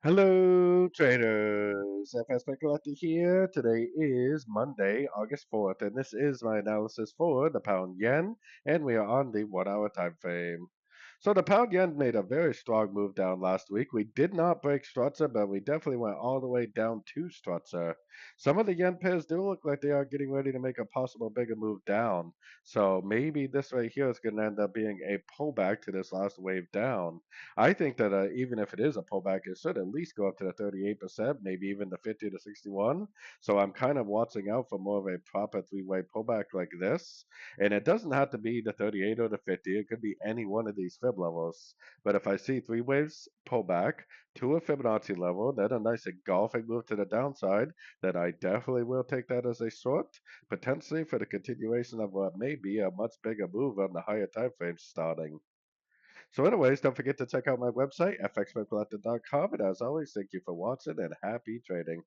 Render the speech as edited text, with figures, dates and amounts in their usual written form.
Hello, traders. FX Pip Collector here. Today is Monday, August 4th, and this is my analysis for the pound yen, and we are on the 1 hour time frame. So the pound yen made a very strong move down last week. We did not break Strutzer, but we definitely went all the way down to Strutzer. Some of the yen pairs do look like they are getting ready to make a possible bigger move down. So maybe this right here is going to end up being a pullback to this last wave down. I think that even if it is a pullback, it should at least go up to the 38%, maybe even the 50 to 61. So I'm kind of watching out for more of a proper three-way pullback like this. And it doesn't have to be the 38 or the 50. It could be any one of these fib levels. But if I see three waves pull back to a Fibonacci level, then a nice engulfing move to the downside, then I definitely will take that as a short, potentially for the continuation of what may be a much bigger move on the higher time frames starting. So, anyways, don't forget to check out my website, fxpipcollector.com. And as always, thank you for watching and happy trading.